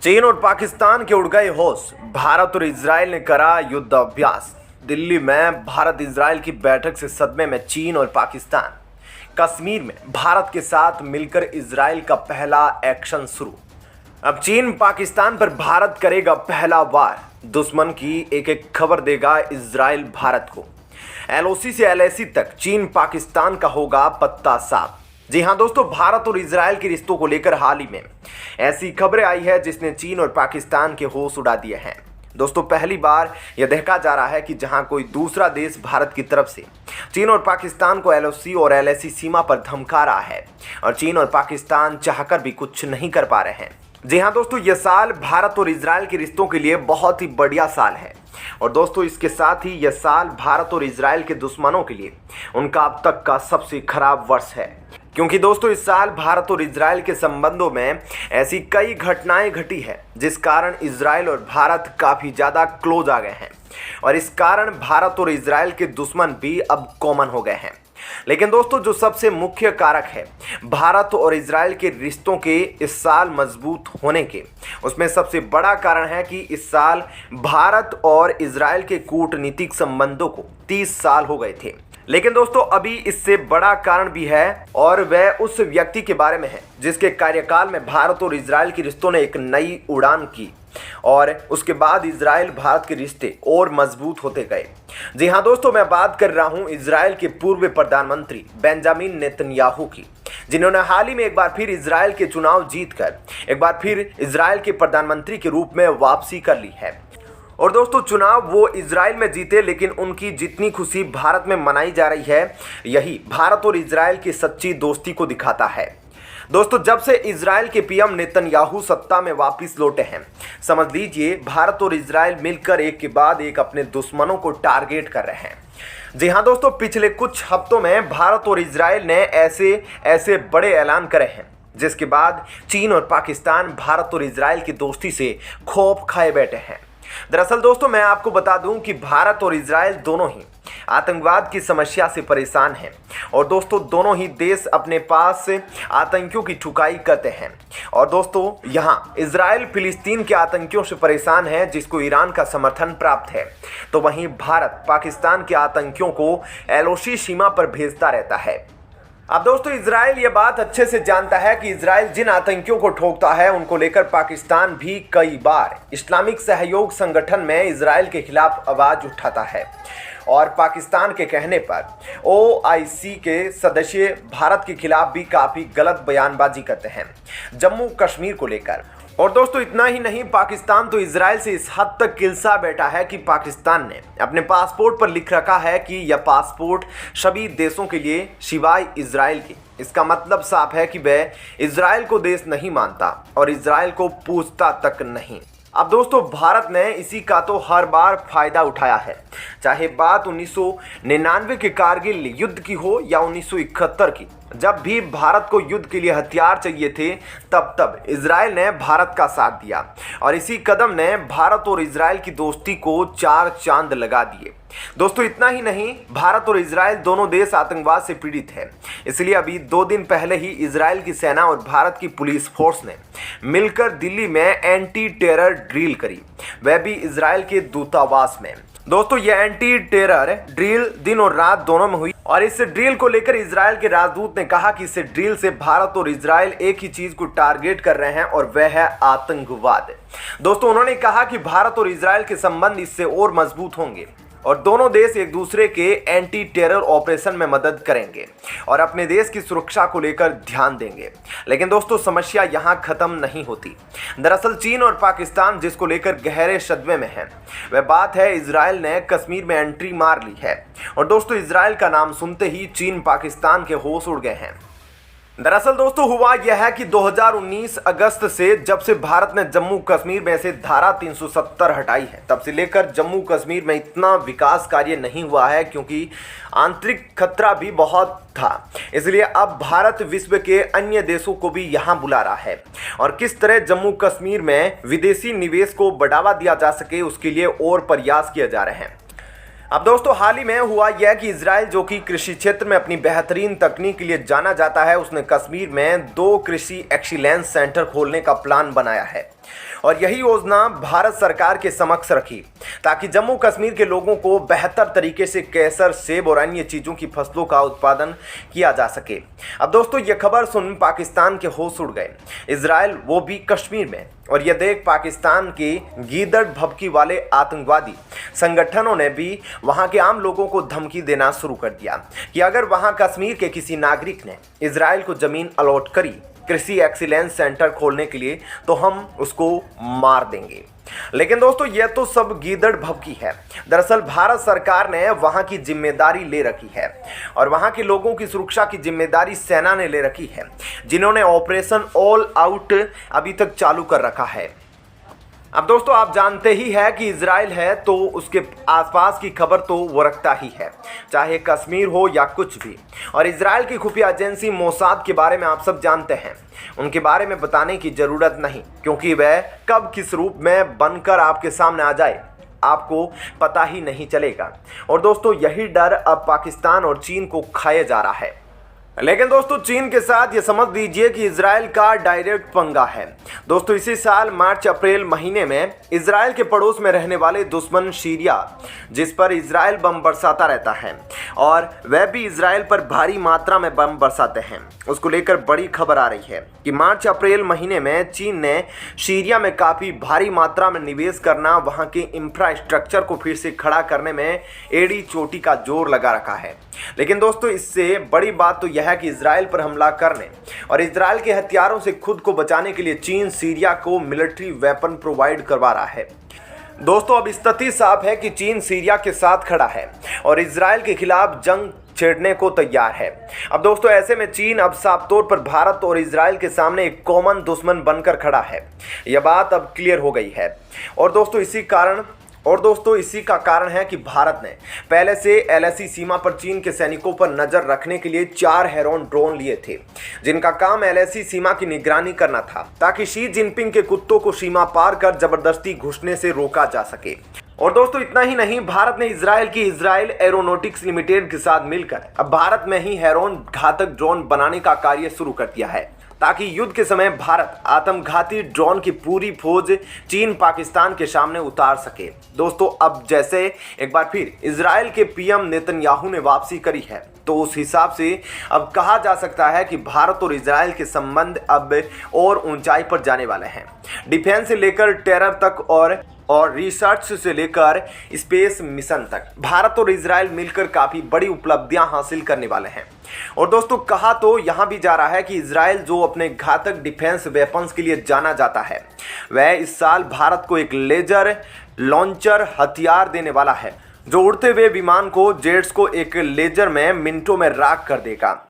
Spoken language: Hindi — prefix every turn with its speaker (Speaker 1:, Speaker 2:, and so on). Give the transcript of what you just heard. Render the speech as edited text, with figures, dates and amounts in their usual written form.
Speaker 1: चीन और पाकिस्तान के उड़ गए होश। भारत और इजराइल ने करा युद्ध अभ्यास। दिल्ली में भारत इजराइल की बैठक से सदमे में चीन और पाकिस्तान। कश्मीर में भारत के साथ मिलकर इजराइल का पहला एक्शन शुरू। अब चीन पाकिस्तान पर भारत करेगा पहला वार। दुश्मन की एक एक खबर देगा इजराइल भारत को। एलओसी से एलएसी तक चीन पाकिस्तान का होगा पत्ता साफ। जी हां दोस्तों, भारत और इजराइल के रिश्तों को लेकर हाल ही में ऐसी खबरें आई है जिसने चीन और पाकिस्तान के होश उड़ा दिए हैं। दोस्तों, पहली बार यह देखा जा रहा है कि जहां कोई दूसरा देश भारत की तरफ से चीन और पाकिस्तान को एलओसी और एलएसी सीमा पर धमका रहा है और चीन और पाकिस्तान चाहकर भी कुछ नहीं कर पा रहे हैं। जी हाँ दोस्तों, यह साल भारत और इजराइल के रिश्तों के लिए बहुत ही बढ़िया साल है और दोस्तों इसके साथ ही यह साल भारत और इजराइल के दुश्मनों के लिए उनका अब तक का सबसे खराब वर्ष है, क्योंकि दोस्तों इस साल भारत और इजराइल के संबंधों में ऐसी कई घटनाएं घटी है जिस कारण इजराइल और भारत काफ़ी ज़्यादा क्लोज आ गए हैं और इस कारण भारत और इजराइल के दुश्मन भी अब कॉमन हो गए हैं। लेकिन दोस्तों जो सबसे मुख्य कारक है भारत और इजराइल के रिश्तों के इस साल मजबूत होने के, उसमें सबसे बड़ा कारण है कि इस साल भारत और इजराइल के कूटनीतिक संबंधों को 30 साल हो गए थे। लेकिन दोस्तों अभी इससे बड़ा कारण भी है और वह उस व्यक्ति के बारे में है जिसके कार्यकाल में भारत और इजराइल के रिश्तों ने एक नई उड़ान की और उसके बाद इजराइल भारत के रिश्ते और मजबूत होते गए। जी हाँ दोस्तों, मैं बात कर रहा हूँ इजराइल के पूर्व प्रधानमंत्री बेंजामिन नेतन्याहू की, जिन्होंने हाल ही में एक बार फिर इजराइल के चुनाव जीतकर एक बार फिर इजराइल के प्रधानमंत्री के रूप में वापसी कर ली है। और दोस्तों चुनाव वो इजराइल में जीते, लेकिन उनकी जितनी खुशी भारत में मनाई जा रही है यही भारत और इजराइल की सच्ची दोस्ती को दिखाता है। दोस्तों जब से इजराइल के पीएम नेतन्याहू सत्ता में वापस लौटे हैं, समझ लीजिए भारत और इजराइल मिलकर एक के बाद एक अपने दुश्मनों को टारगेट कर रहे हैं। जी हाँ दोस्तों, पिछले कुछ हफ्तों में भारत और इजराइल ने ऐसे बड़े ऐलान करे हैं जिसके बाद चीन और पाकिस्तान भारत और इजराइल की दोस्ती से खौफ खाए बैठे हैं। दरअसल दोस्तों मैं आपको बता दूं कि भारत और इजराइल दोनों ही आतंकवाद की समस्या से परेशान हैं और दोस्तों दोनों ही देश अपने पास आतंकियों की ठुकाई करते हैं। और दोस्तों यहाँ इजराइल फिलिस्तीन के आतंकियों से परेशान है जिसको ईरान का समर्थन प्राप्त है, तो वहीं भारत पाकिस्तान के आतंकियों को एलओसी सीमा पर भेजता रहता है। अब दोस्तों इजराइल ये बात अच्छे से जानता है कि इजराइल जिन आतंकियों को ठोकता है उनको लेकर पाकिस्तान भी कई बार इस्लामिक सहयोग संगठन में इजराइल के खिलाफ आवाज उठाता है और पाकिस्तान के कहने पर ओआईसी के सदस्य भारत के खिलाफ भी काफ़ी गलत बयानबाजी करते हैं जम्मू कश्मीर को लेकर। और दोस्तों इतना ही नहीं, पाकिस्तान तो इजराइल से इस हद तक किलसा बैठा है कि पाकिस्तान ने अपने पासपोर्ट पर लिख रखा है कि यह पासपोर्ट सभी देशों के लिए सिवाय इजराइल के। इसका मतलब साफ है कि वह इजराइल को देश नहीं मानता और इजराइल को पूछता तक नहीं। अब दोस्तों भारत ने इसी का तो हर बार फायदा उठाया है, चाहे बात 1999 के कारगिल युद्ध की हो या 1971 की। जब भी भारत को युद्ध के लिए हथियार चाहिए थे तब इजराइल ने भारत का साथ दिया और इसी कदम ने भारत और इजराइल की दोस्ती को 4 चांद लगा दिए। दोस्तों इतना ही नहीं, भारत और इजराइल दोनों देश आतंकवाद से पीड़ित हैं, इसलिए अभी 2 दिन पहले ही इजराइल की सेना और भारत की पुलिस फोर्स ने मिलकर दिल्ली में एंटी टेरर ड्रिल करी, वह भी इजराइल के दूतावास में। दोस्तों ये एंटी टेरर ड्रिल दिन और रात दोनों में हुई और इस ड्रिल को लेकर इजराइल के राजदूत ने कहा कि इस ड्रिल से भारत और इजराइल एक ही चीज को टारगेट कर रहे हैं और वह है आतंकवाद। दोस्तों उन्होंने कहा कि भारत और इजराइल के संबंध इससे और मजबूत होंगे और दोनों देश एक दूसरे के एंटी टेरर ऑपरेशन में मदद करेंगे और अपने देश की सुरक्षा को लेकर ध्यान देंगे। लेकिन दोस्तों समस्या यहाँ खत्म नहीं होती। दरअसल चीन और पाकिस्तान जिसको लेकर गहरे सदमे में है वह बात है इजराइल ने कश्मीर में एंट्री मार ली है और दोस्तों इजराइल का नाम सुनते ही चीन पाकिस्तान के होश उड़ गए हैं। दरअसल दोस्तों हुआ यह है कि 2019 अगस्त से जब से भारत ने जम्मू कश्मीर में से धारा 370 हटाई है तब से लेकर जम्मू कश्मीर में इतना विकास कार्य नहीं हुआ है, क्योंकि आंतरिक खतरा भी बहुत था। इसलिए अब भारत विश्व के अन्य देशों को भी यहाँ बुला रहा है और किस तरह जम्मू कश्मीर में विदेशी निवेश को बढ़ावा दिया जा सके उसके लिए और प्रयास किए जा रहे हैं। अब दोस्तों हाल ही में हुआ यह कि इजराइल जो कि कृषि क्षेत्र में अपनी बेहतरीन तकनीक के लिए जाना जाता है, उसने कश्मीर में 2 कृषि एक्सीलेंस सेंटर खोलने का प्लान बनाया है और यही योजना भारत सरकार के समक्ष रखी ताकि जम्मू कश्मीर के लोगों को बेहतर तरीके से केसर, सेब और अन्य चीज़ों की फसलों का उत्पादन किया जा सके। अब दोस्तों ये खबर सुन पाकिस्तान के होश उड़ गए। इजराइल वो भी कश्मीर में, और यह देख पाकिस्तान के गीदड़ भभकी वाले आतंकवादी संगठनों ने भी वहां के आम लोगों को धमकी देना शुरू कर दिया कि अगर वहां कश्मीर के किसी नागरिक ने इजराइल को जमीन अलॉट करी कृषि एक्सीलेंस सेंटर खोलने के लिए तो हम उसको मार देंगे। लेकिन दोस्तों यह तो सब गीदड़ भभकी है। दरअसल भारत सरकार ने वहां की जिम्मेदारी ले रखी है और वहां के लोगों की सुरक्षा की जिम्मेदारी सेना ने ले रखी है, जिन्होंने ऑपरेशन ऑल आउट अभी तक चालू कर रखा है। अब दोस्तों आप जानते ही है कि इजराइल है तो उसके आसपास की खबर तो वो रखता ही है, चाहे कश्मीर हो या कुछ भी। और इजराइल की खुफिया एजेंसी मोसाद के बारे में आप सब जानते हैं। उनके बारे में बताने की ज़रूरत नहीं, क्योंकि वह कब किस रूप में बनकर आपके सामने आ जाए आपको पता ही नहीं चलेगा। और दोस्तों यही डर अब पाकिस्तान और चीन को खाया जा रहा है। लेकिन दोस्तों चीन के साथ ये समझ लीजिए कि इजराइल का डायरेक्ट पंगा है। दोस्तों इसी साल मार्च अप्रैल महीने में इजराइल के पड़ोस में रहने वाले दुश्मन सीरिया, जिस पर इजराइल बम बरसाता रहता है और वह भी इजराइल पर भारी मात्रा में बम बरसाते हैं, उसको लेकर बड़ी खबर आ रही है कि मार्च अप्रैल महीने में चीन ने सीरिया में काफ़ी भारी मात्रा में निवेश करना, वहाँ के इंफ्रास्ट्रक्चर को फिर से खड़ा करने में एड़ी चोटी का जोर लगा रखा है। लेकिन दोस्तों इससे बड़ी बात तो यह है कि इजराइल पर हमला करने और इजराइल के हथियारों से खुद को बचाने के लिए चीन सीरिया को मिलिट्री वेपन प्रोवाइड करवा रहा है। दोस्तों अब स्थिति साफ है कि चीन सीरिया के साथ खड़ा है और इजराइल के खिलाफ जंग छेड़ने को तैयार है। अब दोस्तों ऐसे में चीन अब साफ तौर पर भारत और इजराइल के सामने एक कॉमन दुश्मन बनकर खड़ा है। यह बात अब क्लियर हो गई है। और दोस्तों इसी का कारण है कि भारत ने पहले से एलएसी सीमा पर चीन के सैनिकों पर नजर रखने के लिए 4 हेरॉन ड्रोन लिए थे, जिनका काम एलएसी सीमा की निगरानी करना था ताकि शी जिनपिंग के कुत्तों को सीमा पार कर जबरदस्ती घुसने से रोका जा सके। और दोस्तों इतना ही नहीं, भारत ने इजराइल की इजराइल एरोनॉटिक्स लिमिटेड के साथ मिलकर अब भारत में ही हेरॉन घातक ड्रोन बनाने का कार्य शुरू कर दिया है, ताकि युद्ध के समय भारत आत्मघाती ड्रोन की पूरी फौज चीन पाकिस्तान के सामने उतार सके। दोस्तों अब जैसे एक बार फिर इजराइल के पीएम नेतन्याहू ने वापसी करी है, तो उस हिसाब से अब कहा जा सकता है कि भारत और इजराइल के संबंध अब और ऊंचाई पर जाने वाले हैं। डिफेंस से लेकर टेरर तक और रिसर्च से लेकर स्पेस मिशन तक भारत और इजराइल मिलकर काफ़ी बड़ी उपलब्धियां हासिल करने वाले हैं। और दोस्तों कहा तो यहाँ भी जा रहा है कि इजराइल जो अपने घातक डिफेंस वेपन्स के लिए जाना जाता है, वह इस साल भारत को एक लेजर लॉन्चर हथियार देने वाला है, जो उड़ते हुए विमान को जेट्स को एक लेजर में मिनटों में राख कर देगा।